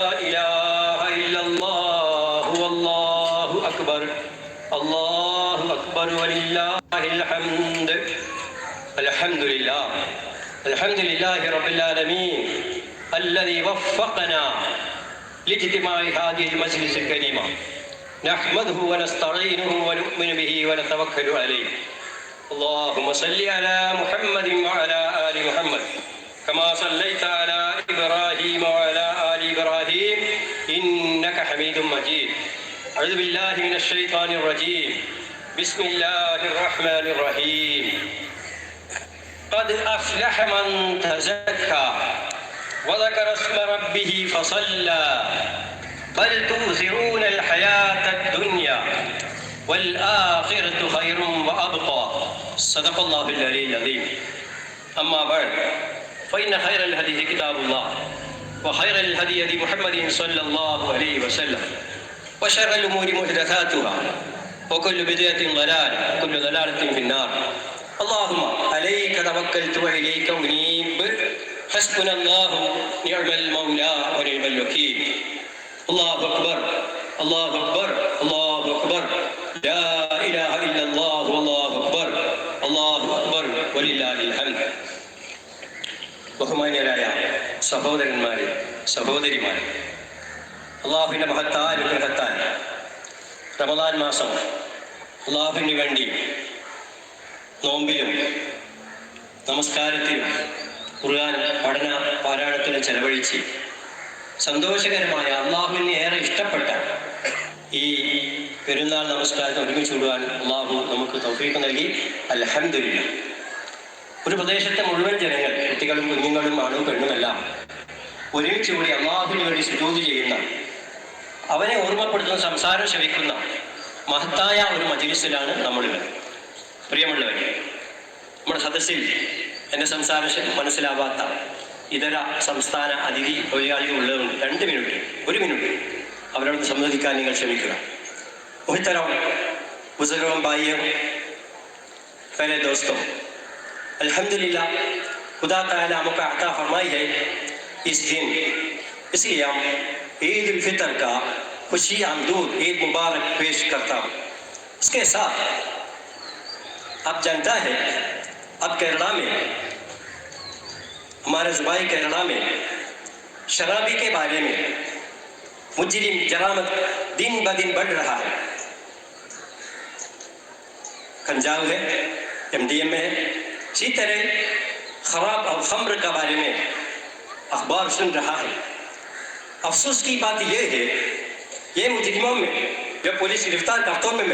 إله إلا الله والله أكبر الله أكبر ولله الحمد. الحمد لله الحمد لله رب العالمين الذي وفقنا لاجتماع هذه المجلس الكريمة. نحمده ونستعينه ونؤمن به ونتوكل عليه. اللهم صل على محمد وعلى آل محمد كما صليت على إبراهيم وعلى آل إبراهيم إنك حميد مجيد. أعوذ بالله من الشيطان الرجيم. بسم الله الرحمن الرحيم. قد أفلح من تزكى وذكر اسم ربه فصلى بل تؤثرون الحياة الدنيا والآخرة خير وأبقى. صدق الله العلي العظيم. أما بعد فإن خير الحديث كتاب الله وخير الهدي هدي محمد صلى الله عليه وسلم وشر الأمور محدثاتها وكل بدعة ضلالة وكل ضلالة في النار. اللهم عليك توكلت وإليك أنيب. حسبنا الله نعم المولى ونعم الوكيل. الله أكبر الله أكبر الله أكبر لا إله إلا الله والله أكبر الله أكبر ولله الحمد. ബഹുമാന്യരായ സഹോദരന്മാരെ സഹോദരിമാരെ, അള്ളാഹുവിൻ്റെ മഹത്തായ അനുഗ്രഹത്താൽ റമദാൻ മാസം അള്ളാഹുവിന് വേണ്ടി നോമ്പിലും നമസ്കാരത്തിലും ഖുർആൻ പഠന പാരായണത്തിലും ചെലവഴിച്ച് സന്തോഷകരമായ അള്ളാഹുവിന് ഏറെ ഇഷ്ടപ്പെട്ട ഈ പെരുന്നാൾ നമസ്കാരത്തെ ഒരുമിച്ച് വിടുവാൻ അള്ളാഹു നമുക്ക് തൗഫീഖ് നൽകി. അൽഹംദുലില്ലാഹ്. ഒരു പ്രദേശത്തെ മുഴുവൻ ജനങ്ങൾ, കുട്ടികളും കുഞ്ഞുങ്ങളും ആണും പെണ്ണുമെല്ലാം ഒരുമിച്ച് കൂടി അള്ളാഹുവിന് വേണ്ടി സുജൂദ് ചെയ്യുന്ന, അവനെ ഓർമ്മപ്പെടുത്തുന്ന, സംസാരം ശ്രവിക്കുന്ന മഹത്തായ ഒരു മജ്‌ലിസിലാണ് നമ്മളുള്ളത്. പ്രിയമുള്ളവരെ, നമ്മുടെ സദസ്സിൽ എൻ്റെ സംസാരം മനസ്സിലാവാത്ത ഇതര സംസ്ഥാന അതിഥി തൊഴിലാളികൾ ഉള്ളതുകൊണ്ട് 2 മിനിറ്റ് 1 മിനിറ്റ് അവരോട് സംവദിക്കാൻ നിങ്ങൾ ശ്രമിക്കുക. മുഹ്തറം ബുസുർഗോं भाइयों, पहले दोस्तों, अल्हम्दुलिल्लाह खुदा ताला हमको अता फरमाई है इस दिन, इसलिए हम ईद उल फितर का खुशी आमदूद ईद मुबारक पेश करता हूँ. इसके साथ आप जानता है, अब केरला में, हमारे सूबाई केरला में शराबी के बारे में मुजरिम जरामत दिन ब दिन बढ़ रहा है. कंजाव है, MDM है, इसी तरह खराब और खम्र के बारे में अखबार सुन रहा है. अफसोस की बात यह है, ये मुजरिमों में जो पुलिस गिरफ्तार करतों में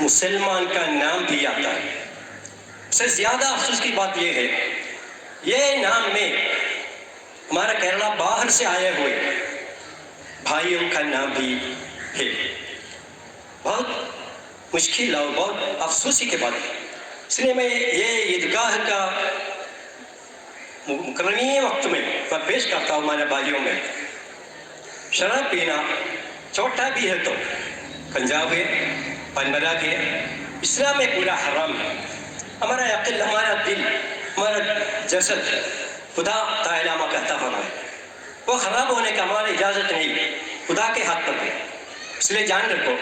मुसलमान का नाम भी आता है. सबसे ज़्यादा अफसोस की बात यह है, ये नाम में हमारा केरला बाहर से आए हुए भाइयों का नाम भी है. बहुत मुश्किल और बहुत अफसोसी के बाद, इसलिए मैं ये ईदगाह का मुकर्रमी वक्त में मैं पेश करता हूँ हमारे भाइयों में. शराब पीना छोटा भी है तो कंजाव है, पनबराग है, इस्लाम में पूरा हराम है. हमारा अक़ल, हमारा दिल, हमारा जसद खुदा ताला में कहता फरमाए, वो ख़राब होने का हमारी इजाज़त नहीं, खुदा के हाथ पर है. इसलिए जान रखो,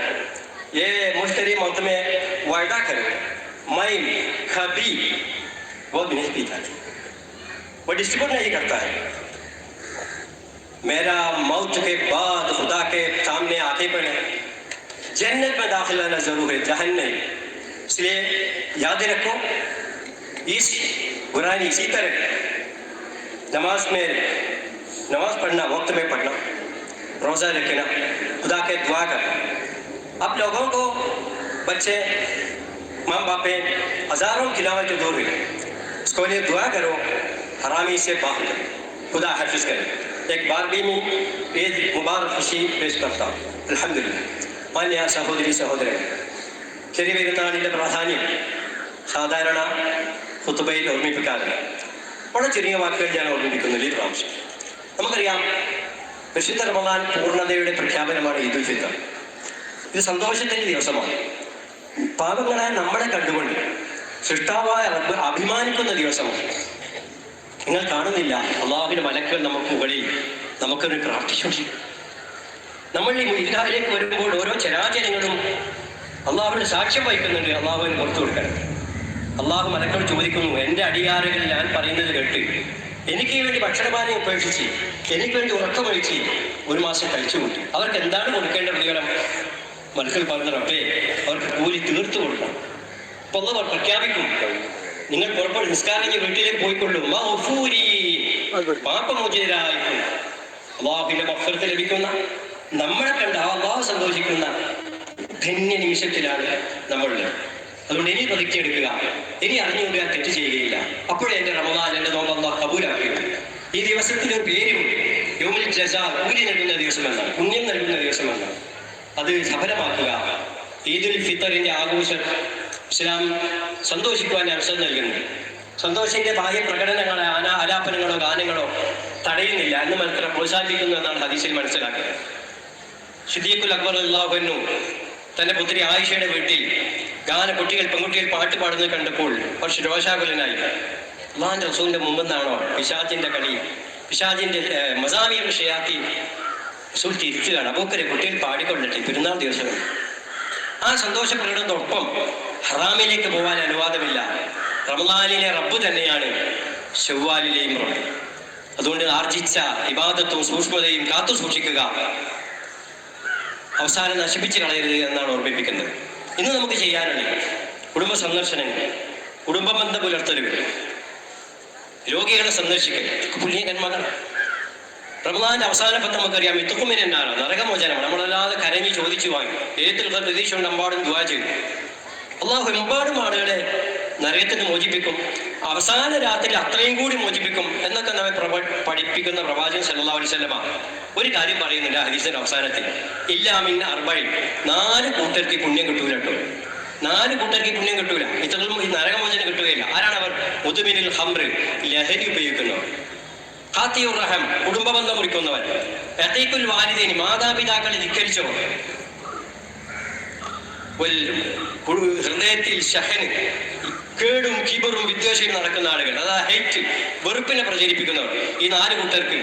ये मुश्तरी मौत में वायदा करो, मैं कभी वो नहीं पीता, वो डिस्ट्रीब्यूट नहीं करता है. मेरा मौत के बाद खुदा के सामने आके पड़े, जन्नत में दाखिल होना ज़रूर है, जहन्नम नहीं. इसलिए याद रखो, इस कुरान इसी तरह नमाज पढ़ना, वक्त में पढ़ना, रोज़ा रखना, खुदा के दुआ करना. अब लोगों को बच्चे माँ बाप हज़ारों किलोमीटर जो दूर है, उसको लिए दुआ करो, हरामी से बाहर करो, खुदा हफ़िज़ करे. एक बार भी मैं ईद मुबारक खुशी पेश करता हूँ. अल्हम्दुलिल्लाह. मान्य സഹോദരി സഹോദരൻ, ചെറിയ പെരുന്നാളിൻ്റെ പ്രാധാന്യം സാധാരണ ഖുതുബയിൽ ഓർമ്മിപ്പിക്കാറില്ല. വളരെ ചെറിയ വാക്കുകൾ ഞാൻ ഓർമ്മിപ്പിക്കുന്നില്ല ഈ പ്രാവശ്യം. നമുക്കറിയാം, വിശുദ്ധ റമദാൻ പൂർണ്ണതയുടെ പ്രഖ്യാപനമാണ് ഈദ് ഉൽ ഫിത്തർ. ഇത് സന്തോഷത്തിൻ്റെ ദിവസമാണ്. പാപങ്ങളായ നമ്മളെ കണ്ടുകൊണ്ട് സൃഷ്ടാവായ റബ്ബ് അഭിമാനിക്കുന്ന ദിവസമാണ്. നിങ്ങൾ കാണുന്നില്ല, അള്ളാഹുവിൻ്റെ മലക്കുകൾ നമുക്ക് മുകളിൽ നമുക്കൊരു പ്രാർത്ഥിച്ചുകൊണ്ടിരിക്കും. നമ്മൾ ഈ ഇല്ലാഹിലേക്ക് വരുമ്പോൾ ഓരോ ചരാചരങ്ങളും അള്ളാഹുവിന് സാക്ഷ്യം വഹിക്കുന്നുണ്ട്. അള്ളാഹുവിന് പുറത്തു കൊടുക്കണം. അള്ളാഹു മലക്കളോട് ചോദിക്കുന്നു, എൻ്റെ അടിയാറുകൾ ഞാൻ പറയുന്നത് കേട്ട് എനിക്ക് വേണ്ടി ഭക്ഷണപാനം ഉപേക്ഷിച്ച് എനിക്ക് വേണ്ടി ഉറക്കമൊഴിച്ച് 1 മാസം കഴിച്ചു കൂട്ടി, അവർക്ക് എന്താണ് കൊടുക്കേണ്ട പ്രതിഫലം? മലക്കൾ പറഞ്ഞ റബ്ബേ, അവർക്ക് കൂലി തീർത്തു കൊടുക്കണം. അപ്പൊ അള്ളാഹു പ്രഖ്യാപിക്കും, നിങ്ങൾ പുറപ്പെടും, നിസ്കാരം വീട്ടിലേക്ക് പോയിക്കൊള്ളൂ, പാപമോചിതരായിരിക്കും. അള്ളാഹുവിന്റെ മഗ്ഫിറത്ത് ലഭിക്കുന്ന, നമ്മളെ കണ്ട അള്ളാഹു സന്തോഷിക്കുന്ന ധന്യ നിമിഷത്തിലാണ് നമ്മളുള്ളത്. അതുകൊണ്ട് ഇനി പ്രതിജ്ഞയെടുക്കുക, ഇനി അറിഞ്ഞുകൊണ്ട് ഞാൻ തെറ്റ് ചെയ്യുകയില്ല. അപ്പോഴേ എൻ്റെ റമദാൻ, എൻ്റെ നോമ്പ് അള്ളാഹു കബൂലാക്കുക. ഈ ദിവസത്തിന് ഒരു പേരുമുണ്ട്, യൗമുൽ ജസാ, കൂലി നൽകുന്ന ദിവസം എന്നാണ്, പുണ്യം നൽകുന്ന ദിവസം എന്നാണ്. അത് സഫലമാക്കുക. ഈദുൽ ഫിത്തറിന്റെ ആഘോഷം ഇസ്ലാം സന്തോഷിക്കുവാൻ അവസരം നൽകുന്നു. സന്തോഷത്തിന്റെ ബാഹ്യ പ്രകടനങ്ങളോ ആലാപനങ്ങളോ ഗാനങ്ങളോ തടയുന്നില്ല, എന്ന് മാത്രം പ്രോത്സാഹിപ്പിക്കുന്നു എന്നാണ് ഹദീസിൽ മനസ്സിലാക്കുന്നത്. സിദ്ദീഖുൽ അക്ബർ റളിയല്ലാഹു അൻഹു തന്റെ പുത്രി ആയിഷയുടെ വീട്ടിൽ കുട്ടികൾ പെൺകുട്ടികൾ പാട്ട് പാടുന്നത് കണ്ടപ്പോൾ കുറച്ച് രോഷാകുലനായി. അള്ളാഹിന്റെ റസൂലിന്റെ മുമ്പെന്നാണോ പിശാചിന്റെ കളി, പിശാചിന്റെ മസാമിയുടെ ഷയാത്തി റസൂൽ തിരിച്ചുകയാണ്. അബൂബക്കർ, കുട്ടികൾ പാടിക്കൊള്ളട്ടെ, പെരുന്നാൾ ദിവസം. ആ സന്തോഷ പ്രകടനത്തോടൊപ്പം ഹറാമിലേക്ക് പോകാൻ അനുവാദമില്ല. റമദാനിലെ റബ്ബ് തന്നെയാണ് ശവ്വാലിലെയും റബ്ബ്. അതുകൊണ്ട് ആർജിച്ച ഇബാദത്തും സൂക്ഷ്മതയും കാത്തു സൂക്ഷിക്കുക, അവസാനം നശിപ്പിച്ച് കളയരുത് എന്നാണ് ഓർമ്മിപ്പിക്കുന്നത്. ഇന്ന് നമുക്ക് ചെയ്യാനുള്ളത് കുടുംബ സന്ദർശനങ്ങൾ, കുടുംബ ബന്ധം പുലർത്തലുകൾ, രോഗികളെ സന്ദർശിക്കൽ, പുണ്യകന്മകളാണ്. റമദാന്റെ അവസാന പത്ത് നമുക്കറിയാം, ഇത്തുക്കുമിനാണ് നരകമോചനമാണ്. നമ്മളല്ലാതെ കരഞ്ഞ് ചോദിച്ചു വാങ്ങി ദൈവത്തിലുള്ള പ്രതീക്ഷ കൊണ്ട് അമ്പാടും ദുആ ചെയ്തു. അള്ളാഹു എമ്പാടും ആളുകളെ നരകത്തിന് മോചിപ്പിക്കും, അവസാന രാത്രി അത്രയും കൂടി മോചിപ്പിക്കും എന്നൊക്കെ നമ്മെ പഠിപ്പിക്കുന്ന പ്രവാചകൻ സല്ലല്ലാഹു അലൈഹി വസല്ലമ ഒരു കാര്യം പറയുന്നുണ്ട് ഹദീസിന്റെ അവസാനത്തിൽ, ഇല്ലാമിൻ അർബഈൻ, 4 കൂട്ടർക്ക് പുണ്യം കിട്ടൂല കേട്ടോ. 4 കൂട്ടർക്ക് പുണ്യം കിട്ടൂല, ഇത്രയും ഈ നരകമോചനം കിട്ടുകയില്ല. ആരാണവർ? മുദ്മിനുൽ ഖംറ്, ലഹരി ഉപയോഗിക്കുന്നവർ, ഖാത്തിയുർ റഹം, കുടുംബ ബന്ധം മുറിക്കുന്നവർ, അഖീഖുൽ വാലിദൈനി, മാതാപിതാക്കളെ ധിക്കരിച്ചവർ, ഹൃദയത്തിൽ ഷഹന്, കേടും കിബറും വിദ്വേഷവും നടക്കുന്ന ആളുകൾ, അതാ ഹൈറ്റ്, വെറുപ്പിനെ പ്രചരിപ്പിക്കുന്നവർ. ഈ 4 കൂട്ടർക്ക്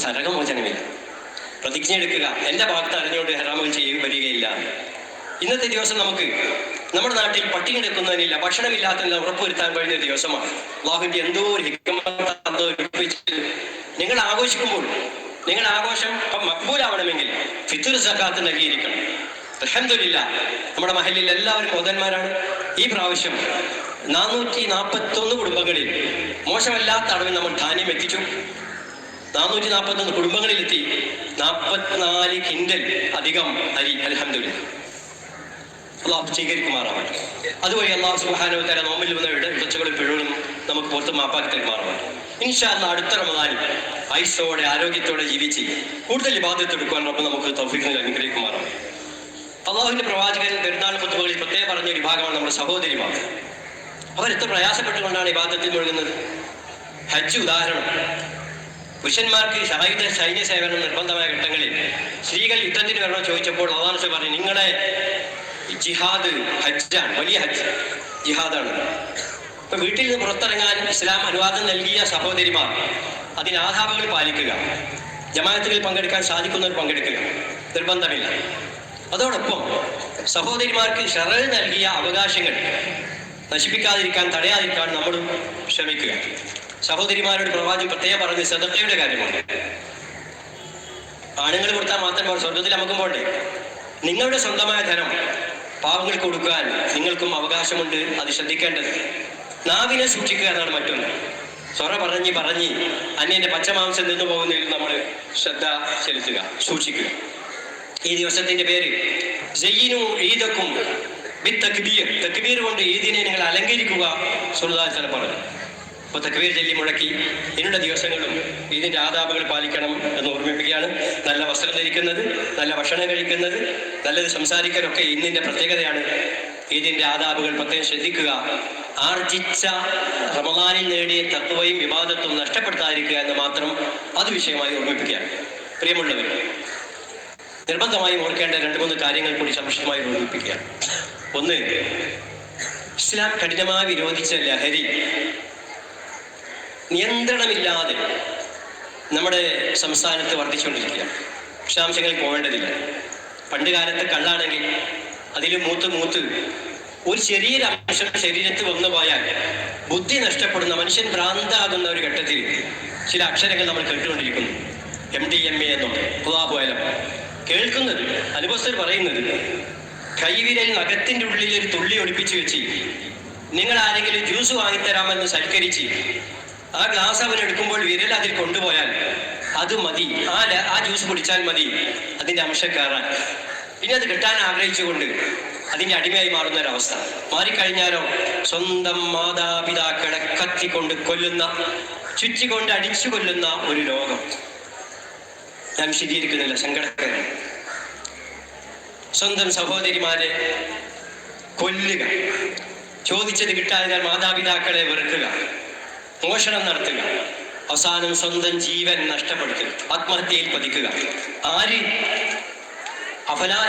നരകമോചനമില്ല. പ്രതിജ്ഞ എടുക്കുക, എൻ്റെ ഭാഗത്ത് അറിഞ്ഞുകൊണ്ട് ഹറാമുകൾ ചെയ്യുക വരികയില്ല. ഇന്നത്തെ ദിവസം നമുക്ക് നമ്മുടെ നാട്ടിൽ പട്ടിണി എടുക്കുന്നതിനില്ല, ഭക്ഷണമില്ലാത്തതിന് ഉറപ്പുവരുത്താൻ കഴിയുന്ന ദിവസമാണ്. അല്ലാഹുവിന്റെ എന്തോ ഒരു ഹിക്മത്ത്. നിങ്ങൾ ആഘോഷിക്കുമ്പോൾ നിങ്ങളുടെ ആഘോഷം മഖ്ബൂലാവണമെങ്കിൽ ഫിത്ർ സകാത്ത് നൽകിയിരിക്കണം. അൽഹംദുലില്ലാഹ്, നമ്മുടെ മഹല്ലിൽ എല്ലാവരും മോദന്മാരാണ്. ഈ പ്രാവശ്യം 441 കുടുംബങ്ങളിൽ മോശമല്ലാത്ത അളവിൽ നമ്മൾ ധാന്യം എത്തിച്ചു. 441 കുടുംബങ്ങളിലെത്തി 44 കിൻഡൽ അധികം അരി. അൽഹംദുലില്ലാഹ്, അള്ളാഹു സ്വീകരിക്കുമാറാവട്ടെ. അതുവഴി അള്ളാഹു സുബ്ഹാനഹു വ തആല നോമ്പിൽ വന്ന ഇടച്ചകളും പിഴവുകളും നമുക്ക് പുറത്ത് മാപ്പാക്കി തരുമാറാവട്ടെ. ഇൻഷാ അല്ലാഹ് അടുത്ത റമദാനിൽ ആയുസ്സോടെ ആരോഗ്യത്തോടെ ജീവിച്ച് കൂടുതൽ ഇബാദത്ത് എടുക്കുവാൻ റബ്ബ് നമുക്ക് തൗഫീഖ് അനുഗ്രഹിക്കുമാറാവട്ടെ. അള്ളാഹുവിന്റെ പ്രവാചകൻ പെരുന്നാൾ ഖുത്ബകളിൽ പ്രത്യേകം പറഞ്ഞ ഒരു വിഭാഗമാണ് നമ്മുടെ സഹോദരിമാർ. അവരെത്ര പ്രയാസപ്പെട്ടുകൊണ്ടാണ് ഇബാദത്തിൽ മുഴുകുന്നത്. ഹജ്ജ് ഉദാഹരണം. പുരുഷന്മാർക്ക് സൈന്യ സേവനം നിർബന്ധമായ ഘട്ടങ്ങളിൽ സ്ത്രീകൾ യുദ്ധത്തിന് വരണം ചോദിച്ചപ്പോൾ അള്ളാഹു പറഞ്ഞു, നിങ്ങളെ ജിഹാദ് ഹജ്ജാണ്, വലിയ ഹജ്ജ് ജിഹാദാണ്. ഇപ്പൊ വീട്ടിൽ നിന്ന് പുറത്തിറങ്ങാൻ ഇസ്ലാം അനുവാദം നൽകിയ സഹോദരിമാർ അതിന് ആദാബുകൾ പാലിക്കുക, ജമാഅത്തുകളിൽ പങ്കെടുക്കാൻ സാധിക്കുന്നവർ പങ്കെടുക്കുക, നിർബന്ധമില്ല. അതോടൊപ്പം സഹോദരിമാർക്ക് ശറഅ് നൽകിയ അവകാശങ്ങൾ നശിപ്പിക്കാതിരിക്കാൻ, തടയാതിരിക്കാൻ നമ്മളും ശ്രമിക്കുക. സഹോദരിമാരോട് പ്രവാചകൻ പ്രത്യേകം പറഞ്ഞ് സദഖയുടെ കാര്യമാണ്. ആണുങ്ങൾ കൊടുത്താൽ മാത്രം സ്വർഗത്തിൽ നമുക്കും പോണ്ടേ. നിങ്ങളുടെ സ്വന്തമായ ധനം പാവങ്ങൾക്ക് കൊടുക്കാൻ നിങ്ങൾക്കും അവകാശമുണ്ട്, അത് ശ്രദ്ധിക്കേണ്ടത്. നാവിനെ സൂക്ഷിക്കുക എന്നാണ് മറ്റൊന്ന്. സ്വറ പറഞ്ഞ് അന്യന്റെ പച്ചമാംസം നിന്നു പോകുന്നതിൽ നമ്മൾ ശ്രദ്ധ ചെലുത്തുക, സൂക്ഷിക്കുക. ഈ ദിവസത്തിന്റെ പേര് സയ്യിനു ഈദക്കും ബിത്തക്ബീർ, തക്ബീർ കൊണ്ട് ഈദിനെ നിങ്ങൾ അലങ്കരിക്കുക സ്വല്ലല്ലാഹു അലൈഹി വസല്ലം പറഞ്ഞു. അപ്പോൾ തക്ബീർ ചൊല്ലി മുഴക്കി ഇനിയുള്ള ദിവസങ്ങളും ഇതിന്റെ ആദാബുകൾ പാലിക്കണം എന്ന് ഓർമ്മിപ്പിക്കുകയാണ്. നല്ല വസ്ത്രം ധരിക്കുന്നത്, നല്ല ഭക്ഷണം കഴിക്കുന്നത്, നല്ലത് സംസാരിക്കാനൊക്കെ ഇന്നിന്റെ പ്രത്യേകതയാണ്. ഇതിന്റെ ആദാബുകൾ പ്രത്യേകം ശ്രദ്ധിക്കുക. ആർജിച്ച റമദാനിൽ നേടിയ തഖ്വയും ഇബാദത്തും നഷ്ടപ്പെടുത്താതിരിക്കുക എന്ന് മാത്രം അത് വിഷയമായി ഓർമ്മിപ്പിക്കുകയാണ്. പ്രിയമുള്ളവർ, നിർബന്ധമായും ഓർക്കേണ്ട 2-3 കാര്യങ്ങൾ കൂടി സംക്ഷിപ്തമായി ഓർമ്മിപ്പിക്കുകയാണ്. ഒന്ന്, ഇസ്ലാം കഠിനമായി വിരോധിച്ച ലഹരി നിയന്ത്രണമില്ലാതെ നമ്മുടെ സംസ്ഥാനത്ത് വർദ്ധിച്ചുകൊണ്ടിരിക്കുകയാണ്. വിശദാംശങ്ങളിൽ പോകേണ്ടതില്ല. പണ്ട് കാലത്ത് കള്ളാണെങ്കിൽ അതിൽ മൂത്ത് ഒരു ചെറിയൊരു അംശം ശരീരത്തിൽ വന്നു പോയാൽ ബുദ്ധി നഷ്ടപ്പെടുന്ന, മനുഷ്യൻ ഭ്രാന്താകുന്ന ഒരു ഘട്ടത്തിൽ ചില അക്ഷരങ്ങൾ നമ്മൾ കേട്ടുകൊണ്ടിരിക്കുന്നു. MDMA എന്നൊക്കെ പുതാപോയാലും കേൾക്കുന്നത്, അനുഭവസ്ഥർ പറയുന്നത്, കൈവിരൽ നഖത്തിൻ്റെ ഉള്ളിൽ ഒരു തുള്ളി ഒളിപ്പിച്ച് വെച്ച് നിങ്ങൾ ആരെങ്കിലും ജ്യൂസ് വാങ്ങിത്തരാമെന്ന് സൽക്കരിച്ച് ആ ഗ്ലാസ് അവൻ എടുക്കുമ്പോൾ വിരൽ അതിൽ കൊണ്ടുപോയാൽ അത് മതി, ആ ജ്യൂസ് കുടിച്ചാൽ മതി അതിൻ്റെ അംശം കയറാൻ. പിന്നെ അത് കിട്ടാൻ ആഗ്രഹിച്ചുകൊണ്ട് അതിൻ്റെ അടിമയായി മാറുന്ന ഒരവസ്ഥ. മാറിക്കഴിഞ്ഞാലോ സ്വന്തം മാതാപിതാക്കളെ കത്തിക്കൊണ്ട് കൊല്ലുന്ന, ചുറ്റിക്കൊണ്ട് അടിച്ചു കൊല്ലുന്ന ഒരു ലോകം. ഞാൻ വിശദീകരിക്കുന്നില്ല, സങ്കടകരം. സ്വന്തം സഹോദരിമാരെ കൊല്ലുക, ചോദിച്ചത് കിട്ടാതിനാൽ മാതാപിതാക്കളെ വെറുക്കുക, മോഷണം നടത്തുക, അവസാനം സ്വന്തം ജീവൻ നഷ്ടപ്പെടുത്തുക, ആത്മഹത്യയിൽ പതിക്കുക. ആര്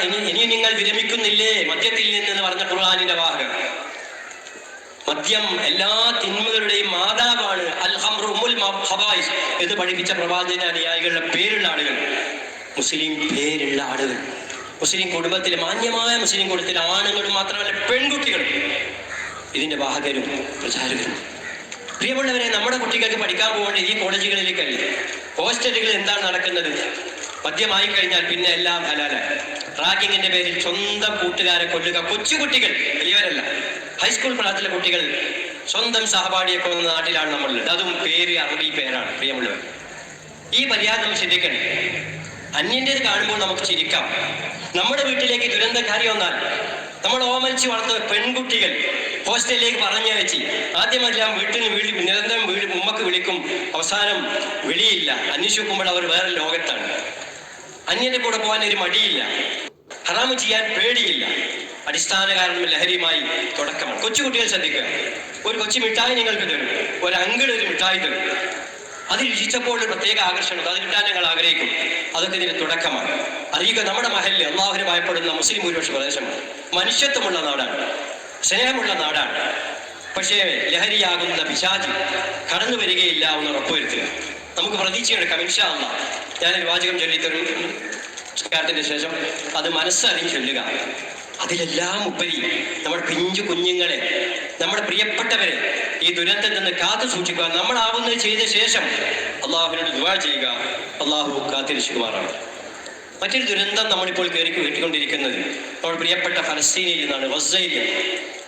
ഇനി നിങ്ങൾ വിരമിക്കുന്നില്ലേ മദ്യത്തിൽ നിന്ന് പറഞ്ഞ ഖുർആനിന്റെ വാഹകം. മദ്യം എല്ലാ തിന്മകളുടെയും മാതാവാണ്. അൽ ഖംറു ഉമ്മുൽ ഖബായിസ് എന്ന് പഠിപ്പിച്ച പ്രവാചക അനുയായികളുടെ പേരുള്ള ആളുകൾ, മുസ്ലിം പേരുള്ള ആളുകൾ, മുസ്ലിം കുടുംബത്തിലെ, മാന്യമായ മുസ്ലിം കുടുംബത്തിലെ ആണുങ്ങളും മാത്രമല്ല പെൺകുട്ടികളും ഇതിന്റെ വാഹകരും പ്രചാരകരും. പ്രിയമുള്ളവരെ, നമ്മുടെ കുട്ടികൾക്ക് പഠിക്കാൻ പോകേണ്ട ഈ കോളേജുകളിലേക്കല്ല, ഹോസ്റ്റലുകളിൽ എന്താണ് നടക്കുന്നത്? മദ്യമായി കഴിഞ്ഞാൽ പിന്നെ എല്ലാം ഹലാലാണ്. റാഗിങ്ങിന്റെ പേരിൽ സ്വന്തം കൂട്ടുകാരെ കൊല്ലുക. കൊച്ചുകുട്ടികൾ, വലിയവരല്ല, ഹൈസ്കൂൾ പ്രായത്തിലെ കുട്ടികൾ സ്വന്തം സഹപാഠിയെ കൊന്ന നാട്ടിലാണ് നമ്മളുള്ളത്. അതും പേര് അറബി പേരാണ്. പ്രിയമുള്ളവർ, ഈ മര്യാദ നമ്മൾ ചിന്തിക്കണം. അന്യൻ്റേത് കാണുമ്പോൾ നമുക്ക് ചിരിക്കാം. നമ്മുടെ വീട്ടിലേക്ക് ദുരന്തകാരി വന്നാൽ നമ്മൾ ഓമനിച്ച് വളർത്തുന്ന പെൺകുട്ടികൾ ഹോസ്റ്റലിലേക്ക് പറഞ്ഞു വെച്ച് ആദ്യമെല്ലാം നിരന്തരം ഉമ്മക്ക് വിളിക്കും, അവസാനം വിളിയില്ല. അന്വേഷിക്കുമ്പോൾ അവർ വേറെ ലോകത്താണ്. അന്യന്റെ കൂടെ പോകാൻ ഒരു മടിയില്ല, ഹറാമ് ചെയ്യാൻ പേടിയില്ല. അടിസ്ഥാന കാരണം ലഹരിയുമായി തുടക്കമാണ്. കൊച്ചുകുട്ടികൾ ശ്രദ്ധിക്കുക. ഒരു കൊച്ചു മിഠായി നിങ്ങൾക്ക് തരും, ഒരു അങ്കിൾ ഒരു മിഠായി തരും. അത് രുചിച്ചപ്പോൾ ഒരു പ്രത്യേക ആകർഷണം, അത് കിട്ടാൻ ഞങ്ങൾ ആഗ്രഹിക്കും. അതൊക്കെ ഇതിന്റെ തുടക്കമാണ്. അറിയുക, നമ്മുടെ മഹലിൽ അള്ളാഹുവിനെ ഭയപ്പെടുന്ന മുസ്ലിം ഭൂരിപക്ഷ പ്രദേശമാണ്. മനുഷ്യത്വമുള്ള നാടാണ്, സ്നേഹമുള്ള നാടാണ്. പക്ഷേ ലഹരിയാകുന്ന പിശാച് കടന്നു വരികയില്ല എന്ന് ഉറപ്പുവരുത്തുക. നമുക്ക് പ്രതീക്ഷയെടുക്കാം. ഇൻഷാ അല്ലാഹ് ഞാനൊരു വാചകം ചൊല്ലിത്തരും സംസ്കാരത്തിന്റെ ശേഷം, അത് മനസ്സറിഞ്ഞ് ചൊല്ലുക. അതിലെല്ലാം ഉപരി നമ്മുടെ പിഞ്ചു കുഞ്ഞുങ്ങളെ, നമ്മുടെ പ്രിയപ്പെട്ടവരെ ഈ ദുരന്തത്തിൽ നിന്ന് കാത്തു സൂക്ഷിക്കുക. നമ്മളാവുന്നത് ചെയ്ത ശേഷം അള്ളാഹുവിനോട് ദുആ ചെയ്യുക. അള്ളാഹു കാത്തിരക്ഷിക്കുമാറാണ്. മറ്റൊരു ദുരന്തം നമ്മളിപ്പോൾ കേട്ടുകൊണ്ടിരിക്കുന്നത് നമ്മൾ പ്രിയപ്പെട്ട ഫലസ്തീനിൽ നിന്നാണ്, ഗസയിൽ.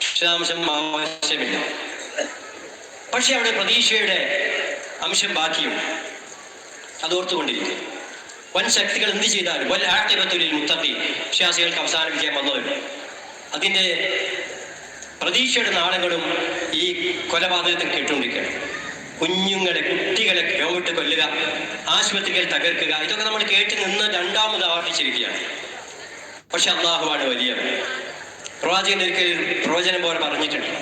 വിശദാംശം ആവശ്യമില്ല, പക്ഷെ അവിടെ പ്രതീക്ഷയുടെ അംശം ബാക്കിയുണ്ട്. അതോർത്തുകൊണ്ടിരിക്കും. വൻ ശക്തികൾ എന്ത് ചെയ്താലും വൽ ആഖിബത്തുൽ മുത്തഖീൻ, വിശ്വാസികൾക്ക് അവസാന വിജയം വന്നവരും. അതിൻ്റെ പ്രതീക്ഷയുടെ നാളുകളും ഈ കൊലപാതകത്തിൽ കേട്ടുകൊണ്ടിരിക്കുകയാണ്. കുഞ്ഞുങ്ങളെ, കുട്ടികളെ രോമിട്ട് കൊല്ലുക, ആശുപത്രികൾ തകർക്കുക, ഇതൊക്കെ നമ്മൾ കേട്ട് നിന്ന് രണ്ടാമത് ആവർത്തിച്ചിരിക്കുകയാണ്. പക്ഷെ അള്ളാഹുവാണ് വലിയവൻ. പ്രവാചകൻ ഒരിക്കൽ പ്രവചനം പോലെ പറഞ്ഞിട്ടുണ്ട്,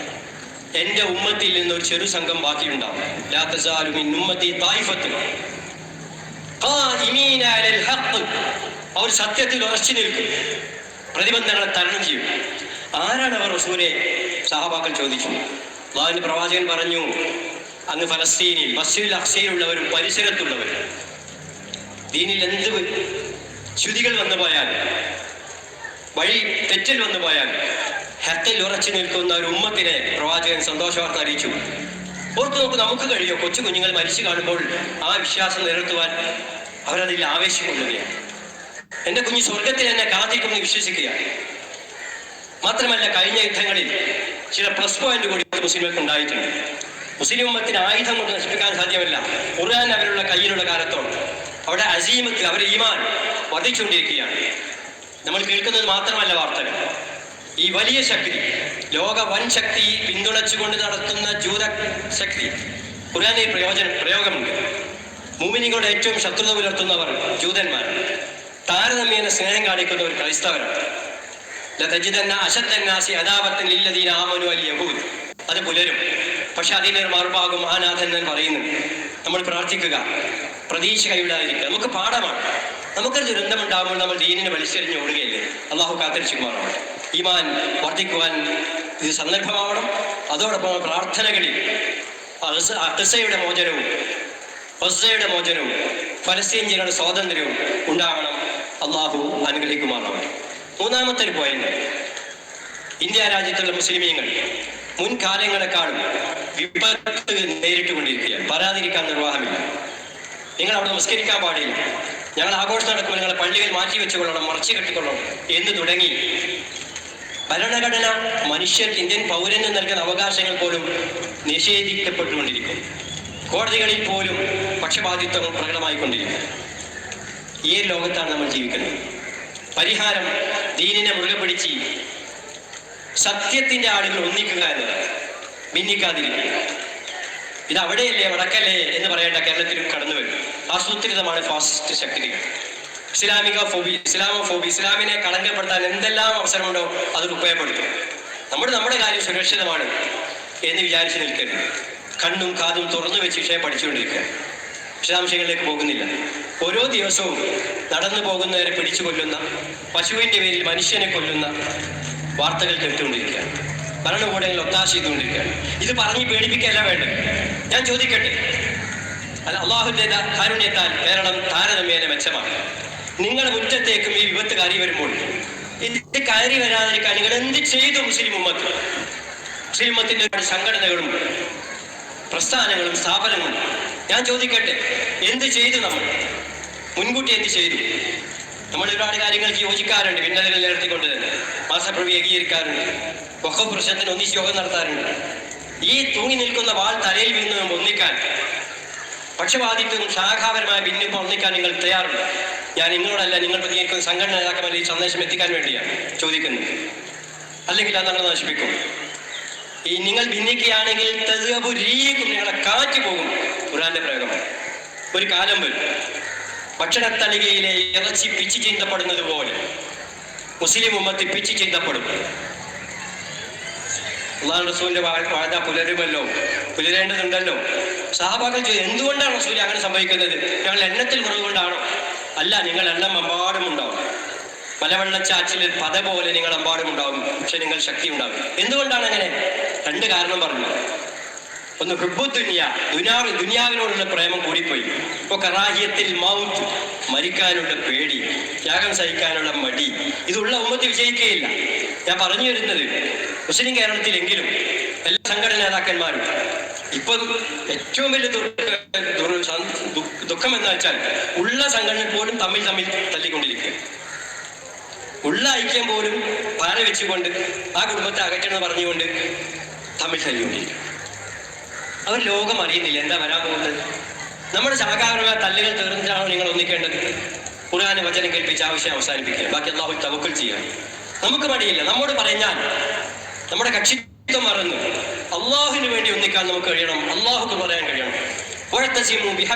എൻ്റെ ഉമ്മത്തിൽ നിന്ന് ഒരു ചെറു സംഘം ബാക്കിയുണ്ടാവും. ലാ തസാലു മിൻ ഉമ്മത്തി തായിഫത്തുൻ ഖായിമീന അലൽ ഹഖ്, അവർ സത്യത്തിൽ ഉറച്ചു നിൽക്കും, പ്രതിബന്ധങ്ങളെ തരണം ചെയ്യും. ആരാണ് അവർ റസൂലെ? സഹാബാക്കൾ ചോദിച്ചു. അല്ലാഹുവിന്റെ പ്രവാചകൻ പറഞ്ഞു, അങ്ങ് ഫലസ്തീനിൽ മസ്ജിദുൽ അഖ്സയിലുള്ളവരും പരിസരത്തുള്ളവരും. ദീനിൽ എന്ത് ശ്രുതികൾ വന്നു പോയാൽ, വഴി തെറ്റൽ വന്നു പോയാൽ ഹഖിൽ ഉറച്ചു നിൽക്കുന്ന ഒരു ഉമ്മത്തിനെ പ്രവാചകൻ സന്തോഷവാർത്ത അറിയിച്ചു. ഓർത്തു നോക്ക്, നമുക്ക് കഴിയോ കൊച്ചു കുഞ്ഞുങ്ങൾ മരിച്ചു കാണുമ്പോൾ ആ വിശ്വാസം നിലനിർത്തുവാൻ? അവരതിൽ ആവേശം കൊള്ളുകയാണ്. എൻ്റെ കുഞ്ഞ് സ്വർഗത്തിൽ എന്നെ കാത്തിരിക്കുമെന്ന് വിശ്വസിക്കുകയാണ്. മാത്രമല്ല, കഴിഞ്ഞ യുദ്ധങ്ങളിൽ ചില പ്ലസ് പോയിന്റ് കൂടി മുസ്ലിങ്ങൾക്ക് ഉണ്ടായിട്ടുണ്ട്. മുസ്ലിം ഉമ്മത്തിന് ആയുധം കൊണ്ട് നശിപ്പിക്കാൻ സാധ്യമല്ല. ഖുർആൻ അവരുടെ കയ്യിലുള്ള കാലത്തോളം അവിടെ അസീമത്ത്, അവരുടെ ഈമാൻ വർദ്ധിച്ചുകൊണ്ടിരിക്കുകയാണ്. നമ്മൾ കേൾക്കുന്നത് മാത്രമല്ല വാർത്തകൾ. ഈ വലിയ ശക്തി, ലോക വൻ ശക്തി പിന്തുണച്ചുകൊണ്ട് നടത്തുന്ന ജൂത ശക്തി, ഖുർആനിൽ പ്രയോഗമുണ്ട്. മുഅ്മിനീങ്ങളുടെ ഏറ്റവും ശത്രുത പുലർത്തുന്നവർ ജൂതന്മാർ, താരതമ്യേന സ്നേഹം കാണിക്കുന്നവർ ക്രൈസ്തവരാണ്. ലതജിദന്ന അശദ്ദന്നാസി അദാവത്തൻ ലില്ലദീന ആമനു വൽ യഹൂദ്, അത് പുലരും. പക്ഷെ അതിനൊരു മറുഭാഗം ആനാഥൻ എന്ന് പറയുന്നു. നമ്മൾ പ്രാർത്ഥിക്കുക, പ്രതീക്ഷ കൈവിടാതിരിക്കുക. നമുക്ക് പാഠമാണ്. നമുക്കൊരു ദുരന്തമുണ്ടാകുമ്പോൾ നമ്മൾ ദീനിനെ വലിച്ചെറിഞ്ഞ് ഓടുകയല്ലേ? അള്ളാഹു കാത്തിരക്ഷിക്കുമാറാണ്. ഈമാൻ വർദ്ധിക്കുവാൻ ഇത് സന്ദർഭമാവണം. അതോടൊപ്പം പ്രാർത്ഥനകളിൽ അഖ്സയുടെ മോചനവും ഗസയുടെ മോചനവും ഫലസ്തീൻ ജനങ്ങളുടെ സ്വാതന്ത്ര്യവും ഉണ്ടാവണം. അള്ളാഹു അനുഗ്രഹിക്കുമാറാവട്ടെ. മൂന്നാമത്തെ ഒരു പോയിന്റ്, ഇന്ത്യ രാജ്യത്തുള്ള മുസ്ലിമീങ്ങൾ മുൻകാലങ്ങളെക്കാളും വിപത്ത് നേരിട്ടുകൊണ്ടിരിക്കുകയാണ്. പറയാതിരിക്കാൻ നിർവാഹമില്ല. നിങ്ങൾ അവിടെ നമസ്കരിക്കാൻ പാടില്ല, ഞങ്ങൾ ആഘോഷം നടക്കുമ്പോൾ നിങ്ങളെ പള്ളികൾ മാറ്റിവെച്ചുകൊള്ളണം, മറച്ചു കെട്ടിക്കൊള്ളണം എന്ന് തുടങ്ങി ഭരണഘടന മനുഷ്യർക്ക്, ഇന്ത്യൻ പൗരന് നൽകുന്ന അവകാശങ്ങൾ പോലും നിഷേധിക്കപ്പെട്ടുകൊണ്ടിരിക്കും. കോടതികളിൽ പോലും പക്ഷപാതിത്വം പ്രകടമായിക്കൊണ്ടിരിക്കും. ഈ ലോകത്താണ് നമ്മൾ ജീവിക്കുന്നത്. പരിഹാരം ദീനിനെ മുറുകെ പിടിച്ച് സത്യത്തിന്റെ ആളുകൾ ഒന്നിക്കുക എന്നതാണ്, ഭിന്നിക്കാതിരിക്കുക. ഇത് അവിടെയല്ലേ വടക്കല്ലേ എന്ന് പറയേണ്ട കേരളത്തിൽ കടന്നു വരും. ആസൂത്രിതമാണ് ഫാസിസ്റ്റ് ശക്തികൾ. ഇസ്ലാമോഫോബി, ഇസ്ലാമിനെ കളങ്കപ്പെടുത്താൻ എന്തെല്ലാം അവസരമുണ്ടോ അത് ഉപയോഗപ്പെടുത്തും. നമ്മുടെ കാര്യം സുരക്ഷിതമാണ് എന്ന് വിചാരിച്ചു നിൽക്കരുത്. കണ്ണും കാതും തുറന്നു വെച്ച് വിഷയം പഠിച്ചുകൊണ്ടിരിക്കുക. വിശദാംശങ്ങളിലേക്ക് പോകുന്നില്ല. ഓരോ ദിവസവും നടന്നു പോകുന്നവരെ പിടിച്ചു കൊല്ലുന്ന, പശുവിൻ്റെ പേരിൽ മനുഷ്യനെ കൊല്ലുന്ന വാർത്തകൾ കേട്ടുകൊണ്ടിരിക്കുക. ഭരണകൂടങ്ങളിൽ ഒത്താശ ചെയ്തുകൊണ്ടിരിക്കുകയാണ്. ഇത് പറഞ്ഞ് പേടിപ്പിക്കുകയല്ല വേണ്ടത്. ഞാൻ ചോദിക്കട്ടെ, അള്ളാഹുവിൻ്റെ കാരുണ്യത്താൽ കേരളം താരതമ്യേന മെച്ചമാണ്. നിങ്ങളുടെ മുറ്റത്തേക്കും ഈ വിപത്ത് കയറി വരുമ്പോൾ ഇത് കയറി വരാതിരിക്കാൻ നിങ്ങൾ എന്ത് ചെയ്തു? മുസ്ലിം ഉമ്മത്തിന്റെ സംഘടനകളും പ്രസ്ഥാനങ്ങളും സ്ഥാപനങ്ങളും, ഞാൻ ചോദിക്കട്ടെ, എന്ത് ചെയ്തു? നമ്മൾ മുൻകൂട്ടി എന്ത് ചെയ്തു? നമ്മൾ ഒരുപാട് കാര്യങ്ങൾക്ക് യോജിക്കാറുണ്ട്, ഭിന്നതകൾ നിലനിർത്തിക്കൊണ്ട് തന്നെ മാസപ്രവി ഏകീകരിക്കാറുണ്ട്, വഖഫ് പ്രശ്നത്തിന് ഒന്നിച്ച് യോഗം നടത്താറുണ്ട്. ഈ തൂങ്ങി നിൽക്കുന്ന വാൾ തലയിൽ വീഴുന്നതും ഒന്നിക്കാൻ, പക്ഷപാതിത്വം ശാഖാപരമായ ഭിന്നിപ്പം ഒന്നിക്കാൻ നിങ്ങൾ തയ്യാറുണ്ട്? ഞാൻ നിങ്ങളോടല്ല, നിങ്ങൾ പ്രതികരിക്കുന്ന സംഘടന നേതാക്കന്മാരെ ഈ സന്ദേശം എത്തിക്കാൻ വേണ്ടിയാണ് ചോദിക്കുന്നത്. അല്ലെങ്കിൽ അത് നമ്മൾ നശിപ്പിക്കും. ഈ നിങ്ങൾ ഭിന്നിക്കുകയാണെങ്കിൽ നിങ്ങളെ കാറ്റ് പോകും. ഖുർആന്റെ പ്രയോഗമാണ്. ഒരു കാലം വരും, ഭക്ഷണത്തലികയിലെ ഇറച്ചി പിച്ചു ചിന്തപ്പെടുന്നത് പോലെ മുസ്ലിം ഉമ്മത്ത് പിച്ചു ചിന്തപ്പെടും. അല്ലാഹു റസൂലിന്റെ വാഴ പുലരുമല്ലോ, പുലരേണ്ടതുണ്ടല്ലോ. സഹാബാക്കൾ ചോദിച്ചു, എന്തുകൊണ്ടാണ് റസൂൽ അങ്ങനെ സംഭവിക്കുന്നത്? ഞങ്ങൾ എണ്ണത്തിൽ കുറവ് കൊണ്ടാണോ? അല്ല, നിങ്ങൾ എണ്ണം എമ്പാടും ഉണ്ടാവും. മലവെള്ളച്ചാച്ചിൽ പത പോലെ നിങ്ങൾ എമ്പാടും ഉണ്ടാവും, പക്ഷെ നിങ്ങൾ ശക്തി ഉണ്ടാവും. എന്തുകൊണ്ടാണ് അങ്ങനെ? രണ്ട് കാരണം പറഞ്ഞു. ഒന്ന്, ദുനിയാവിനോടുള്ള പ്രേമം കൂടിപ്പോയി. ഇപ്പൊ കറാഹിയത്തിൽ മൗത്ത്, മരിക്കാനുള്ള പേടി, ത്യാഗം സഹിക്കാനുള്ള മടി, ഇതുള്ള ഉമ്മത്ത് വിജയിക്കുകയില്ല. ഞാൻ പറഞ്ഞു വരുന്നത്, മുസ്ലിം കേരളത്തിലെങ്കിലും എല്ലാ സംഘടനാ നേതാക്കന്മാരും ഇപ്പൊ ഏറ്റവും വലിയ ദുഃഖം എന്ന് വെച്ചാൽ ഉള്ള സംഘടന പോലും തമ്മിൽ തല്ലിക്കൊണ്ടിരിക്കുക. ഉള്ള ഐക്യം പോലും പാര വെച്ചുകൊണ്ട് ആ കുടുംബത്തെ അകറ്റണമെന്ന് പറഞ്ഞുകൊണ്ട് തമ്മിൽ തല്ലിക്കൊണ്ടിരിക്കുക. അവർ ലോകം അറിയുന്നില്ല എന്താ വരാൻ പോകുന്നത്. നമ്മുടെ ശാഖാപരമായ തല്ലുകൾ തീർന്നിട്ടാണോ നിങ്ങൾ ഒന്നിക്കേണ്ടത്? ഖുർആന്റെ വചനം കേൾപ്പിച്ച് ആവശ്യം അവസാനിപ്പിക്കുക. ബാക്കി അല്ലാഹു തവക്കുൽ ചെയ്യാം. നമുക്ക് മടിയില്ല. നമ്മോട് പറഞ്ഞാൽ നമ്മുടെ കക്ഷിത്വം മറന്നു അള്ളാഹുവിന് വേണ്ടി ഒന്നിക്കാൻ നമുക്ക് കഴിയണം. അള്ളാഹുക്ക് പറയാൻ കഴിയണം.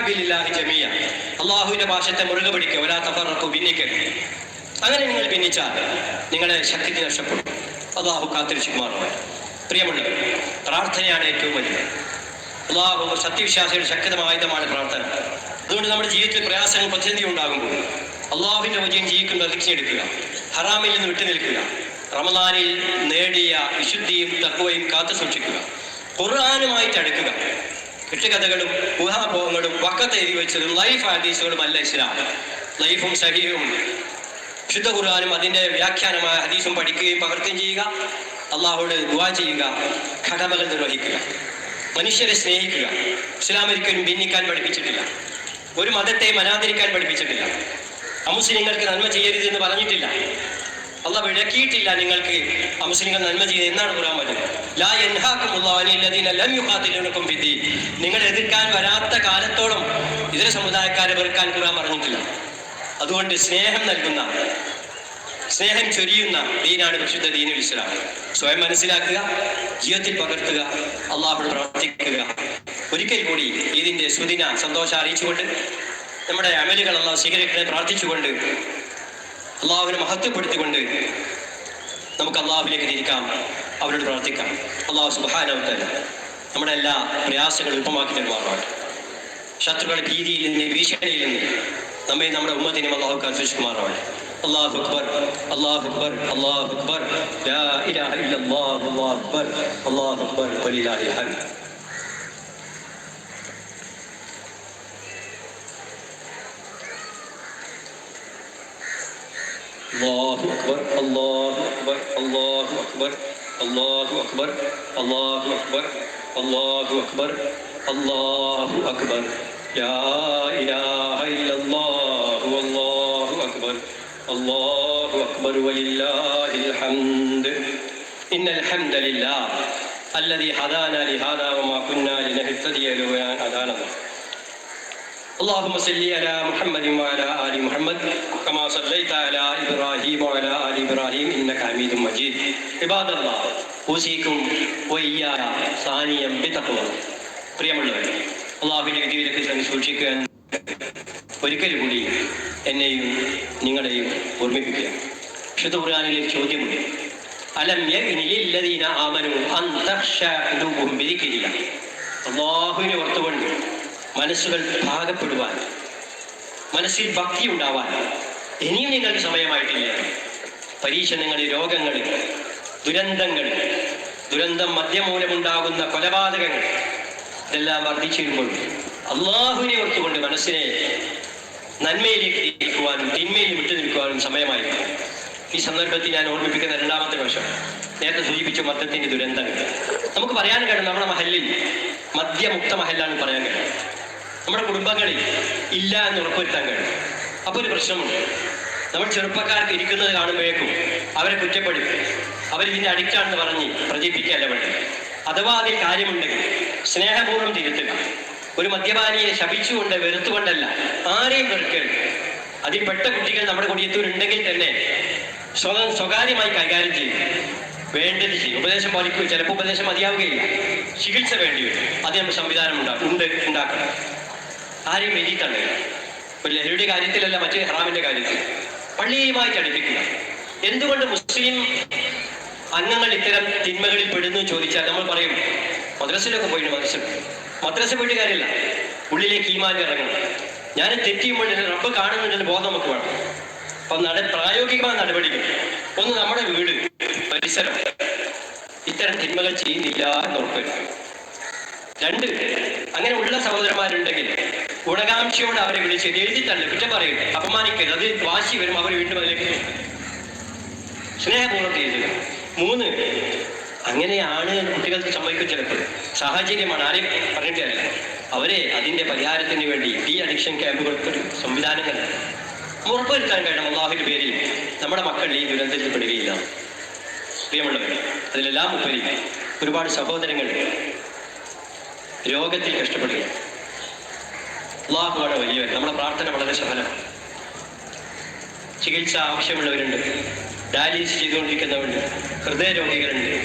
അള്ളാഹുവിന്റെ ഭാഷത്തെ മുറുകെ പിടിക്കുക. വലാ തഫറഖു, ഭിന്നിക്കരുത്. അങ്ങനെ നിങ്ങൾ ഭിന്നിച്ചാൽ നിങ്ങളെ ശക്തി നഷ്ടപ്പെടും. അള്ളാഹു കാത്തിരക്ഷിക്കുമാറാണ്. പ്രിയമുള്ളത്, പ്രാർത്ഥനയാണ് ഏറ്റവും വലുത്. അള്ളാഹു സത്യവിശ്വാസിയുടെ ശക്തമായ ആയുധമാണ് പ്രാർത്ഥന. അതുകൊണ്ട് നമ്മുടെ ജീവിതത്തിൽ പ്രയാസങ്ങൾ, പ്രതിസന്ധി ഉണ്ടാകുമ്പോൾ അള്ളാഹുവിന്റെ വചനം ജീവിക്കുന്ന പ്രതിജ്ഞയെടുക്കുക. ഹറാമിൽ നിന്ന് വിട്ടുനിൽക്കുക. റമദാനിൽ നേടിയ വിശുദ്ധിയും തഖ്വയും കാത്തു സൂക്ഷിക്കുക. ഖുർആനുമായിട്ട് അടുക്കുക. കെട്ടുകഥകളും ഊഹാപോഹങ്ങളും വക്കത്ത് എഴുതി വെച്ചതും ലൈഫ് ഹദീസുകളും അല്ല ഇസ്ലാം. ലൈഫും സഹീഹും ശുദ്ധ ഖുർആനും അതിൻ്റെ വ്യാഖ്യാനമായ ഹദീസും പഠിക്കുകയും പകർത്തുകയും ചെയ്യുക. അള്ളാഹുവോട് ദുആ ചെയ്യുക. കടമകൾ നിർവഹിക്കുക. മനുഷ്യരെ സ്നേഹിക്കുക. ഇസ്ലാം ഒരിക്കലും ഭിന്നിക്കാൻ പഠിപ്പിച്ചിട്ടില്ല. ഒരു മതത്തെയും അനാദരിക്കാൻ പഠിപ്പിച്ചിട്ടില്ല. അമുസ്ലിങ്ങൾക്ക് നന്മ ചെയ്യരുത് എന്ന് പറഞ്ഞിട്ടില്ല. അള്ളാഹ് വിലക്കിയിട്ടില്ല നിങ്ങൾക്ക് അമുസ്ലിങ്ങൾ നന്മ ചെയ്യുക എന്നാണ് ഖുർആൻ പറഞ്ഞത്. ലാ യൻഹാകുമുല്ലാഹു അനില്ലദീന ലം യുഖാതിലൂനകും ഫിദ്ദീൻ. നിങ്ങൾ എതിർക്കാൻ വരാത്ത കാലത്തോളം ഇതര സമുദായക്കാരെ വെറുക്കാൻ ഖുർആൻ പറഞ്ഞിട്ടില്ല. അതുകൊണ്ട് സ്നേഹം നൽകുന്ന, സ്നേഹം ചൊരിയുന്ന ദീനാണ് പരിശുദ്ധ ദീനുൽ ഇസ്ലാം. സ്വയം മനസ്സിലാക്കുക, ജീവിതത്തിൽ പകർത്തുക, അള്ളാഹുവോട് പ്രാർത്ഥിക്കുക. ഒരിക്കൽ കൂടി ഇതിന്റെ സുദിന സന്തോഷം അറിയിച്ചുകൊണ്ട് നമ്മുടെ അമലുകൾ അള്ളാഹു സ്വീകരിക്കണേ പ്രാർത്ഥിച്ചുകൊണ്ട് അള്ളാഹുവിനെ മഹത്വപ്പെടുത്തിക്കൊണ്ട് നമുക്ക് അള്ളാഹുവിലേക്ക് തിരിക്കാം, അവരോട് പ്രാർത്ഥിക്കാം. അള്ളാഹു സുബ്ഹാനഹു വ തആല നമ്മുടെ എല്ലാ പ്രയാസങ്ങളും എളുപ്പമാക്കി തരുമാറാകട്ടെ. ശത്രുക്കളുടെ ഭീതിയിൽ നിന്ന്, ഭീഷണിയിൽ നിന്ന് നമ്മെ നമ്മുടെ ഉമ്മത്തിനും അള്ളാഹു കാത്തുരക്ഷിക്കുമാറാകട്ടെ. അല്ലാഹു അക്ബർ, അല്ലാഹു അക്ബർ, അല്ലാഹു അക്ബർ, ലാ ഇലാഹ ഇല്ലല്ലാഹ്, അല്ലാഹു അക്ബർ, അല്ലാഹു അക്ബർ, വലില്ലാഹിൽ ഹംദ്. അല്ലാഹു അക്ബർ അല്ലാഹു അക്ബർ അല്ലാഹു അക്ബർ അല്ലാഹു അക്ബർ അല്ലാഹു അക്ബർ അല്ലാഹു അക്ബർ അല്ലാഹു അക്ബർ ലാ ഇലാഹ ഇല്ലല്ലാഹു അല്ലാഹു അക്ബർ അല്ലാഹു അക്ബർ വലില്ലാഹിൽ ഹംദ് ഇന്നൽ ഹംദലില്ലാഹ് الذي هدانا لهذا وما كنا لنهتدي لولا أن هدانا الله اللهم صل على محمد وعلى آل محمد كما صليت على إبراهيم وعلى آل إبراهيم إنك حميد مجيد عباد الله أوصيكم وإياي ثانيا بتقوى പ്രിയമുള്ളവരെ, അള്ളാഹുവിന്റെ വിധിവിലക്ക് സൂക്ഷിക്കാൻ ഒരിക്കൽ കൂടി എന്നെയും നിങ്ങളെയും ഓർമ്മിപ്പിക്കുക. വിശുദ്ധ ഖുർആനിലെ ചോദ്യമുണ്ട്, അലം യഅ്നി ലില്ലദീന ആമനൂ അൻ തഖ്ശഅ ഖുലൂബുഹും ബിദിക്രില്ലാഹ്. അല്ലാഹുവിനെ ഓർത്തുകൊണ്ട് മനസ്സുകൾ ഭാഗപ്പെടുവാൻ, മനസ്സിൽ ഭക്തി ഉണ്ടാവാൻ ഇനിയും നിങ്ങൾക്ക് സമയമായിട്ടില്ല. പരീക്ഷണങ്ങൾ, രോഗങ്ങൾ, ദുരന്തങ്ങൾ, ദുരന്തം മദ്യമൂലമുണ്ടാകുന്ന കൊലപാതകങ്ങൾ ഇതെല്ലാം വർദ്ധിച്ചിരുമ്പോൾ അല്ലാഹുവിനെ ഓർത്തുകൊണ്ട് മനസ്സിനെ നന്മയിലേക്ക് തിരിക്കുവാനും തിന്മയിൽ വിട്ടു നിൽക്കുവാനും സമയമായിരുന്നു. ഈ സന്ദർഭത്തിൽ ഞാൻ ഓർമ്മിപ്പിക്കുന്ന രണ്ടാമത്തെ വശം, നേരത്തെ സൂചിപ്പിച്ച മദ്യത്തിന്റെ ദുരന്തങ്ങൾ. നമുക്ക് പറയാൻ കഴിയും നമ്മുടെ മഹലിൽ മദ്യമുക്ത മഹലാണ് പറയാൻ കഴിയും. നമ്മുടെ കുടുംബങ്ങളിൽ ഇല്ല എന്ന് ഉറപ്പുവരുത്താൻ കഴിയും. അപ്പോൾ ഒരു പ്രശ്നമുണ്ട്. നമ്മൾ ചെറുപ്പക്കാർക്ക് ഇരിക്കുന്നത് കാണുമ്പോഴേക്കും അവരെ കുറ്റപ്പെടുത്തി അവരിതിൻ്റെ അഡിക്റ്റാണെന്ന് പറഞ്ഞ് പ്രചരിപ്പിക്കുകയല്ല വേണ്ടത്. അഥവാ അതിൽ കാര്യമുണ്ടെങ്കിൽ സ്നേഹപൂർവ്വം തിരുത്തുക. ഒരു മദ്യപാനിയെ ശപിച്ചുകൊണ്ട് വെറുത്തുകൊണ്ടല്ല, ആരെയും വെറുക്കരുത്. അതിൽപ്പെട്ട കുട്ടികൾ നമ്മുടെ കൊടിയത്തൂരുണ്ടെങ്കിൽ തന്നെ സ്വകാര്യമായി കൈകാര്യം ചെയ്യും, വേണ്ടത് ചെയ്യും. ഉപദേശം പാലിക്കുക. ചിലപ്പോൾ ഉപദേശം മതിയാവുകയില്ല, ചികിത്സ വേണ്ടി വരും. അത് നമ്മൾ സംവിധാനം ഉണ്ടാക്കണം. ആരെയും എഴുതിത്തണ്ട. ഒരു ലഹരിയുടെ കാര്യത്തിലല്ല, മറ്റേ ഹറാമിന്റെ കാര്യത്തിൽ പള്ളിയുമായി ചടിപ്പിക്കുക. എന്തുകൊണ്ട് മുസ്ലിം അംഗങ്ങൾ ഇത്തരം തിന്മകളിൽ പെടുന്നു ചോദിച്ചാൽ നമ്മൾ പറയും, മദ്രസയിലൊക്കെ പോയിട്ട് മദ്രസ പോയിട്ട് കാര്യമില്ല, ഉള്ളിലേക്ക് ഈമാൻ ഇറങ്ങണം. ഞാൻ തെറ്റിയുമ്പോൾ റബ്ബ് കാണുന്നുണ്ടെന്ന് ബോധം നമുക്ക് വേണം. അപ്പം പ്രായോഗികമായ നടപടികൾ ഒന്ന്, നമ്മുടെ വീട് പരിസരം ഇത്തരം തിന്മകൾ ചെയ്യുന്നില്ല എന്ന് ഉറപ്പുവരുത്തുക. രണ്ട്, അങ്ങനെ ഉള്ള സഹോദരന്മാരുണ്ടെങ്കിൽ ഗുണകാംക്ഷയോട് അവരെ വിളിച്ച് എഴുതിത്തല്ല, കുറ്റം പറയും, അപമാനിക്കരുത്. അത് വാശി വരും, അവർ വീണ്ടും അതിലേക്ക് സ്നേഹപൂർവ്വം എഴുതുക. മൂന്ന്, അങ്ങനെയാണ് കുട്ടികൾക്ക് സമ്മതിക്കും. ചിലപ്പോൾ സാഹചര്യമാണ്, ആരെയും പറഞ്ഞിട്ടല്ല. അവരെ അതിൻ്റെ പരിഹാരത്തിന് വേണ്ടി ഡി അഡിക്ഷൻ ക്യാമ്പുകൾക്ക് സംവിധാനങ്ങൾ ഉറപ്പുവരുത്താൻ കഴിയണം. അല്ലാഹുവിന്റെ പേരിൽ നമ്മുടെ മക്കൾ ഈ ദുരന്തത്തിൽ പെടുകയില്ല. പ്രിയമുള്ളവർ, അതിലെല്ലാം ഉപരി ഒരുപാട് സഹോദരങ്ങൾ രോഗത്തിൽ കഷ്ടപ്പെടുക. അല്ലാഹുവാണ് വലിയവൻ. നമ്മുടെ പ്രാർത്ഥന വളരെ സഫലമാണ്. ചികിത്സ ആവശ്യമുള്ളവരുണ്ട്, ഡയാലിസിസ് ചെയ്തുകൊണ്ടിരിക്കുന്നവരുണ്ട്, ഹൃദയരോഗികളുണ്ട്,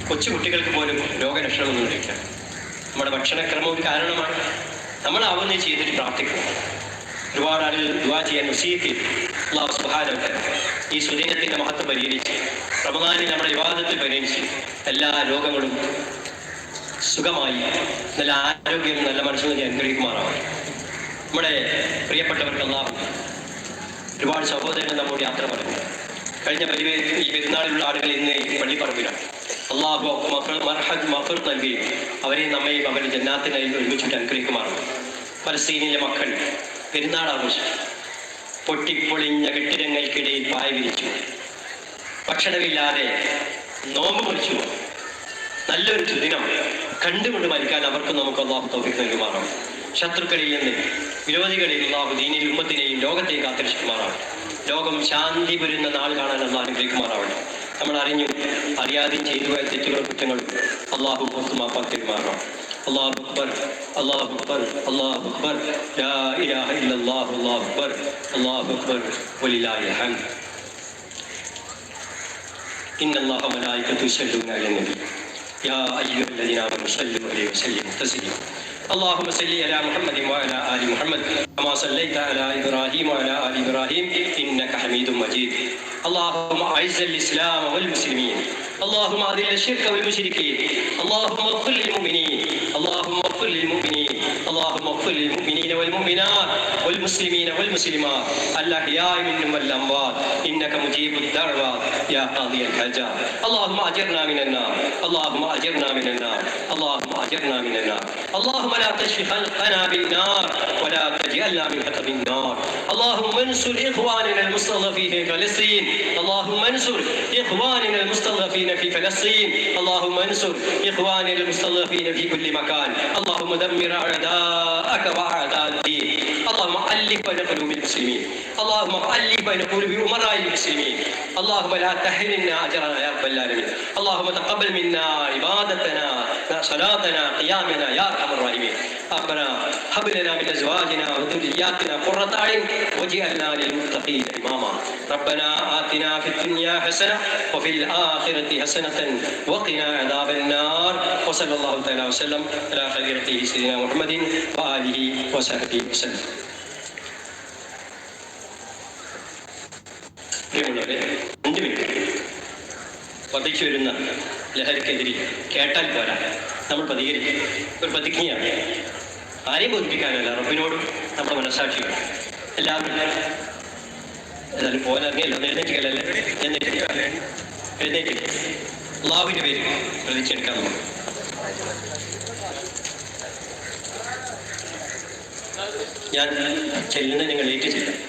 കൊച്ചുകുട്ടികൾക്ക് പോലും രോഗലക്ഷണമൊന്നുമില്ല. നമ്മുടെ ഭക്ഷണക്രമം ഒരു കാരണമാണ്. നമ്മളാവുന്നത് ചെയ്തിട്ട് പ്രാർത്ഥിക്കണം. ഒരുപാട് ആളുകൾ ദുആ ചെയ്യാൻ വസിയത്ത് ചെയ്തു. അല്ലാഹു സുബ്ഹാനഹു വ തആല ഈ സുദിനത്തിന്റെ മഹത്വം പരിഹരിച്ച്, റമദാനിൽ നമ്മുടെ വിവാദത്തിൽ പരിഹരിച്ച് എല്ലാ രോഗങ്ങളും സുഖമായി നല്ല ആരോഗ്യം, നല്ല മനസ്സിനെ അനുഗ്രഹിക്കുമാറാണ്. നമ്മുടെ പ്രിയപ്പെട്ടവർക്ക് അല്ലാഹു ഒരുപാട് സഹോദരങ്ങൾ നമ്മോട് യാത്ര പറഞ്ഞു. കഴിഞ്ഞ ഈ പെരുന്നാളിലുള്ള ആളുകൾ ഇന്ന് പള്ളിപ്പറമ്പിലാണ്. അല്ലാഹു മഫർ നൽകുകയും അവരെയും നമ്മയും അവരുടെ ജന്നാത്തിനായി ഒരുമിച്ചിട്ട് അനുഗ്രഹിക്കുമാറാണ്. പലസ്തീനിലെ മക്കൾ പെരുന്നാൾ ആഘോഷം പൊട്ടിപ്പൊളിഞ്ഞ കെട്ടിടങ്ങൾക്കിടയിൽ പായ വിരിച്ചു, ഭക്ഷണമില്ലാതെ നോമ്പ് മുറിച്ചു. നല്ലൊരു സുദിനം കണ്ടുകൊണ്ട് മരിക്കാൻ അവർക്കും നമുക്ക് അല്ലാഹു തൗഫീഖ് നൽകുമാറാണ്. ശത്രുക്കളിൽ നിന്ന്, വിരോധികളിൽ അല്ലാഹു ദീനിൽ ഉമ്മത്തിനെയും ലോകത്തെയും കാത്തിരക്ഷിക്കുമാറാണ്. ലോകം ശാന്തി വരുന്ന നാൾ കാണാൻ അല്ലാഹു അനുഗ്രഹിക്കുമാറാവട്ടെ. നമ്മൾ അറിഞ്ഞു അറിയാതെയും ചെയ്തു പോയ തെറ്റുകളും കുറ്റങ്ങളും അല്ലാഹു പുറത്തു മാപ്പാക്കിമാറാം. അല്ലാഹു അക്ബർ, അല്ലാഹു അക്ബർ, അല്ലാഹു അക്ബർ, ലാ ഇലാഹ ഇല്ലല്ലാഹു, അല്ലാഹു അക്ബർ, അല്ലാഹു അക്ബർ, വലില്ലാഹിൽ ഹംദ്. ഇന്നല്ലാഹ വമലായികതുഹു യുസല്ലൂന അലൻ നബി യാ അയ്യുഹല്ലദീന ആമനൂ സ്വല്ലു അലൈഹി വസല്ലിമു തസ്ലീമാ. اللهم صل على محمد وعلى آل محمد كما صليت على إبراهيم وعلى آل إبراهيم إنك حميد مجيد. اللهم أعز الإسلام والمسلمين، اللهم أذل الشرك والمشركين، اللهم اغفر للمؤمنين، اللهم اغفر للمؤمنين، اللهم واغفر للمؤمنين والمؤمنات والمسلمين والمسلمات الأحياء منهم والأموات إنك مجيب الدعوات يا قاضي الحاجات. اللهم أجرنا من النار، اللهم أجرنا من النار، اللهم أجرنا من النار. اللهم لا تشفي خلقنا بالنار ولا تجعلنا من حطب النار. اللهم انصر إخواننا المستضعفين في فلسطين، اللهم انصر إخواننا المستضعفين في فلسطين، اللهم انصر إخواننا المستضعفين في كل مكان. اللهم دمر أعداءك وأعداء الدين. اللهم ألف بين قلوب المسلمين، اللهم ألف بين قلوب أمراء المسلمين. اللهم لا تحرمنا أجرنا يا رب العالمين. اللهم تقبل منا عبادتنا صلاتنا قيامنا يا أرحم الراحمين. ربنا هب لنا من أزواجنا وذرياتنا قرة أعين واجعلنا للمتقين إماما. ربنا آتنا في الدنيا حسنة وفي الآخرة حسنة وقنا عذاب النار. وصلى الله تعالى وسلم على خيرته سيدنا محمد وآله وصحبه وسلم. പ്രിയമുള്ളവരെ, 5 മിനിറ്റ് വർദ്ധിച്ചു വരുന്ന ലഹരിക്കെതിരെ കേട്ടാൽ പോരാ, നമ്മൾ പ്രതികരിക്കും. ഒരു പ്രതിജ്ഞയാണ്. ആരെയും ബോധിപ്പിക്കാനല്ല, റബ്ബിനോടും നമ്മുടെ മനസ്സാക്ഷിയാണ്. എല്ലാവരും എന്നാലും പോകാനിറങ്ങിയല്ലോ, എഴുന്നേറ്റിക്കല്ലേ, എഴുന്നേറ്റ് അല്ലാഹുവിന്റെ പേര് പ്രതിജ്ഞയെടുക്കാൻ നമ്മൾ. ഞാൻ ചെല്ലുന്ന നിങ്ങൾ ഏറ്റു ചെല്ലാം.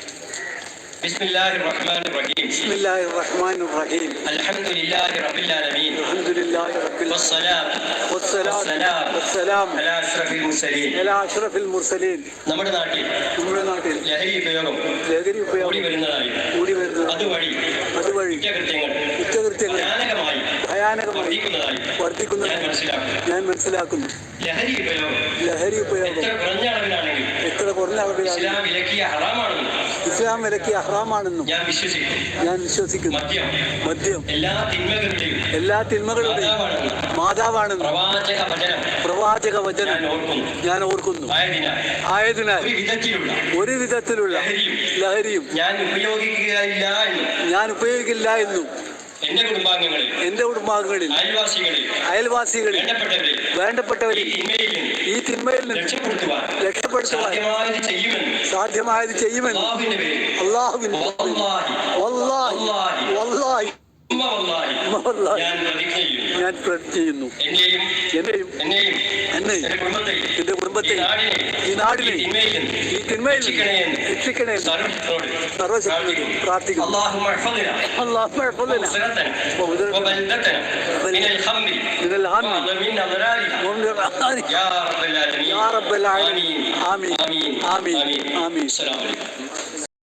بسم الله الرحمن الرحيم. بسم الله الرحمن الرحيم. الحمد لله رب العالمين. الحمد لله رب العالمين. والسلام على أشرف المرسلين. على أشرف المرسلين. നമ്മുടെ നാട്ടിൽ ലഹരി ഉപയോഗം കൂടി വരുന്നതായി അതുവഴി കുറ്റകൃത്യങ്ങൾ ഭയാനകമായി വർദ്ധിക്കുന്നതായി ഞാൻ മനസ്സിലാക്കുന്നു. ലഹരി ഉപയോഗം എത്ര കുറഞ്ഞ അളവിലാണെങ്കിൽ ഇസ്ലാം വിലക്കിയ ഹറാമാണെന്നും ഞാൻ വിശ്വസിക്കുന്നു. മദ്യം എല്ലാ തിന്മകളുടെയും മാതാവാണെന്നും പ്രവാചക വചനം ഞാൻ ഓർക്കുന്നു. ആയതിനാൽ ഒരു വിധത്തിലുള്ള ലഹരിയും ഞാൻ ഉപയോഗിക്കില്ല എന്നും എന്റെ കുടുംബാംഗങ്ങളിൽ അയൽവാസികളിൽ വേണ്ടപ്പെട്ടവരിൽ ഈ തിന്മയിൽ നിന്ന് രക്ഷപ്പെടുത്തുവാൻ സാധ്യമായത് ചെയ്യുമെന്ന് അല്ലാഹുവിന്റെ ഞാൻ പ്രതിജ്ഞ ചെയ്യുന്നു. എന്നെയും എന്റെ കുടുംബത്തെ ഈ നാടിനെ ഈ തിന്മയിൽ രക്ഷിക്കണേ സർവശക്തിയോട് പ്രാർത്ഥിക്കുന്നു. ആമീൻ.